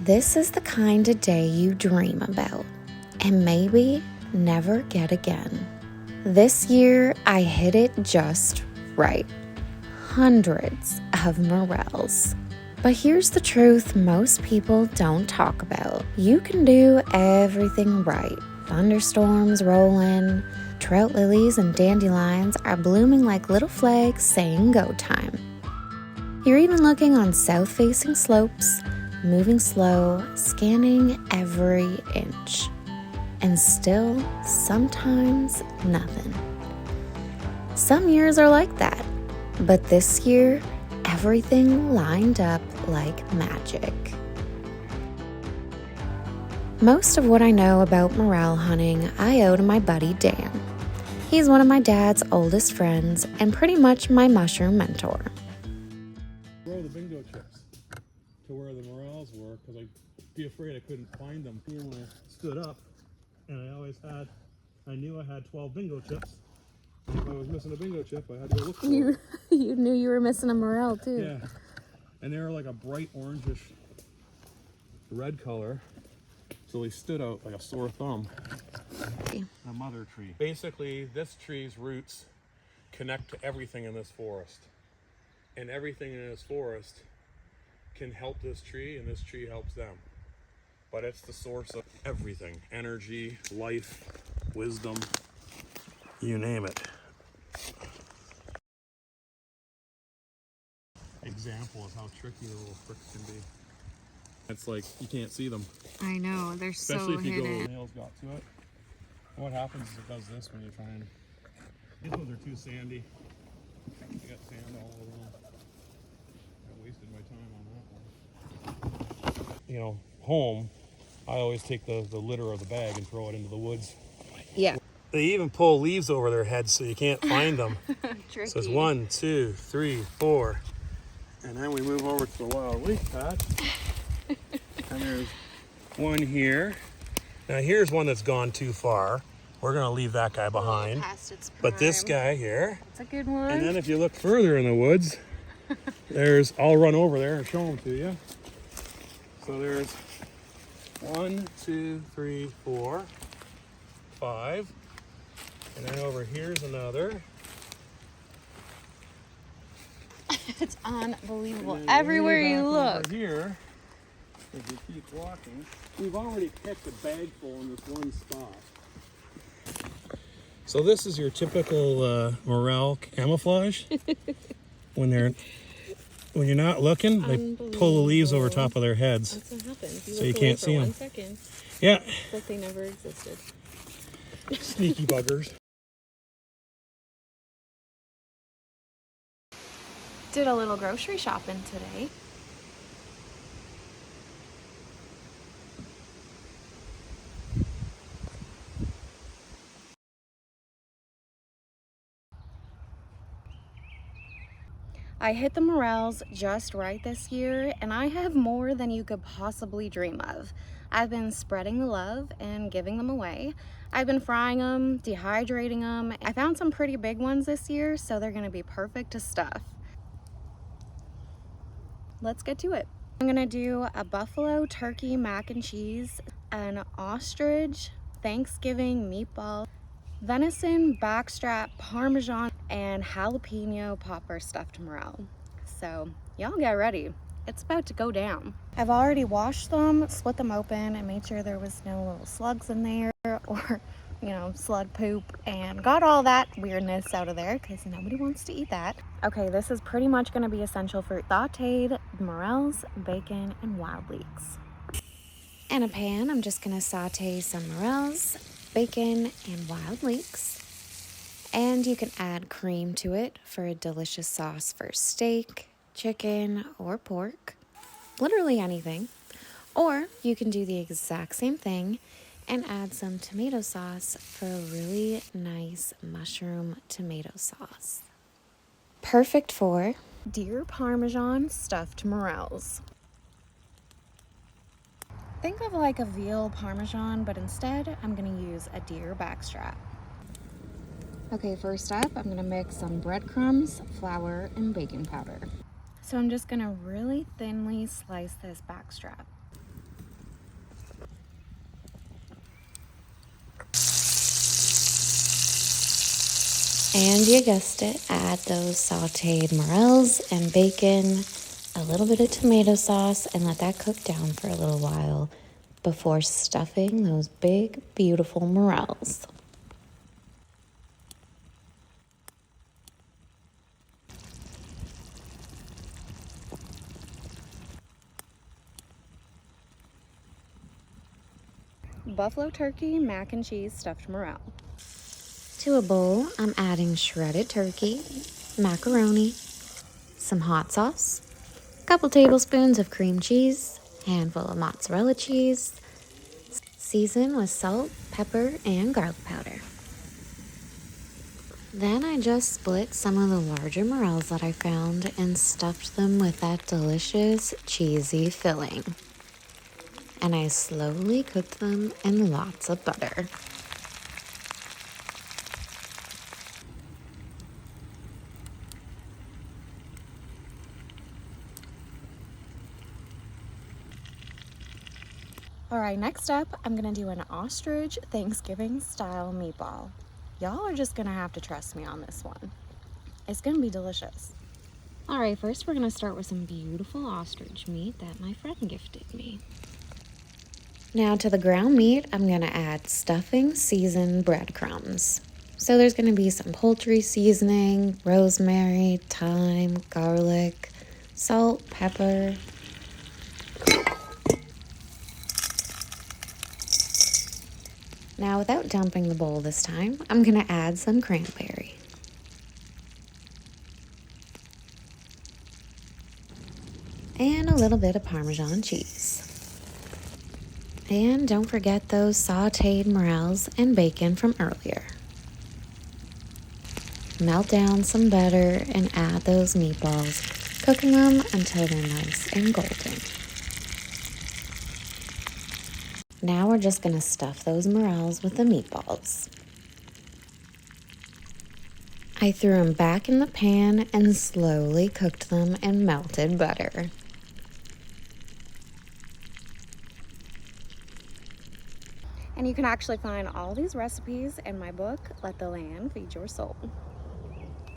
This is the kind of day you dream about and maybe never get again. This year, I hit it just right. Hundreds of morels. But here's the truth most people don't talk about. You can do everything right. Thunderstorms roll in, trout lilies and dandelions are blooming like little flags saying go time. You're even looking on south-facing slopes, moving slow, scanning every inch. And still, sometimes nothing. Some years are like that, but this year, everything lined up like magic. Most of what I know about morel hunting I owe to my buddy Dan. He's one of my dad's oldest friends and pretty much my mushroom mentor. Throw the bingo chips to where the morels were because I'd be afraid I couldn't find them. When I stood up, and I knew I had 12 bingo chips. If I was missing a bingo chip, I had to go look for it. You knew you were missing a morel too. Yeah, and they were like a bright orangish red color, so they stood out like a sore thumb. A mother tree. Basically, this tree's roots connect to everything in this forest, and everything in this forest can help this tree, and this tree helps them. But it's the source of everything: energy, life, wisdom, you name it. Example of how tricky the little pricks can be. It's like you can't see them. I know, they're Especially so if you hidden. go nails got to it. And what happens is it does this when you're trying. These ones are too sandy. You got sand all over them. I wasted my time on that one. You know, home, I always take the litter of the bag and throw it into the woods. Yeah. They even pull leaves over their heads so you can't find them. Tricky. So it's 1, 2, 3, 4. And then we move over to the wild leaf patch. And there's one here. Now here's one that's gone too far. We're gonna leave that guy behind. Past its But this prime. guy here. It's a good one. And then if you look further in the woods, I'll run over there and show them to you. So there's 1, 2, 3, 4, 5. And then over here's another. It's unbelievable. And then Everywhere way you back look. over here, if you keep walking, we've already picked a bag full in this one spot. So this is your typical morel camouflage. When you're not looking, they pull the leaves over top of their heads. That's what happens. So you can't see them. 1 second. Yeah. It's like they never existed. Sneaky buggers. Did a little grocery shopping today. I hit the morels just right this year, and I have more than you could possibly dream of. I've been spreading the love and giving them away. I've been frying them, dehydrating them. I found some pretty big ones this year, so they're gonna be perfect to stuff. Let's get to it. I'm gonna do a buffalo turkey mac and cheese, an ostrich Thanksgiving meatball, venison backstrap parmesan, and jalapeno popper stuffed morel. So y'all get ready. It's about to go down. I've already washed them, split them open, and made sure there was no little slugs in there or, you know, slug poop, and got all that weirdness out of there because nobody wants to eat that. Okay, this is pretty much going to be essential for sauteed morels, bacon, and wild leeks. In a pan, I'm just going to saute some morels, bacon, and wild leeks. And you can add cream to it for a delicious sauce for steak, chicken, or pork. Literally anything. Or you can do the exact same thing and add some tomato sauce for a really nice mushroom tomato sauce. Perfect for deer parmesan stuffed morels. Think of like a veal parmesan, but instead I'm gonna use a deer backstrap. Okay, first up, I'm gonna mix some breadcrumbs, flour, and baking powder. So I'm just gonna really thinly slice this backstrap. And you guessed it, add those sauteed morels and bacon, a little bit of tomato sauce, and let that cook down for a little while before stuffing those big, beautiful morels. Buffalo turkey, mac and cheese, stuffed morel. To a bowl, I'm adding shredded turkey, macaroni, some hot sauce, a couple tablespoons of cream cheese, handful of mozzarella cheese, season with salt, pepper, and garlic powder. Then I just split some of the larger morels that I found and stuffed them with that delicious cheesy filling. And I slowly cooked them in lots of butter. Alright, next up, I'm gonna do an ostrich Thanksgiving style meatball. Y'all are just gonna have to trust me on this one. It's gonna be delicious. Alright, first we're gonna start with some beautiful ostrich meat that my friend gifted me. Now to the ground meat, I'm gonna add stuffing seasoned breadcrumbs. So there's gonna be some poultry seasoning, rosemary, thyme, garlic, salt, pepper. Now without dumping the bowl this time, I'm gonna add some cranberry. And a little bit of Parmesan cheese. And don't forget those sauteed morels and bacon from earlier. Melt down some butter and add those meatballs, cooking them until they're nice and golden. Now we're just gonna stuff those morels with the meatballs. I threw them back in the pan and slowly cooked them in melted butter. And you can actually find all these recipes in my book, Let the Land Feed Your Soul.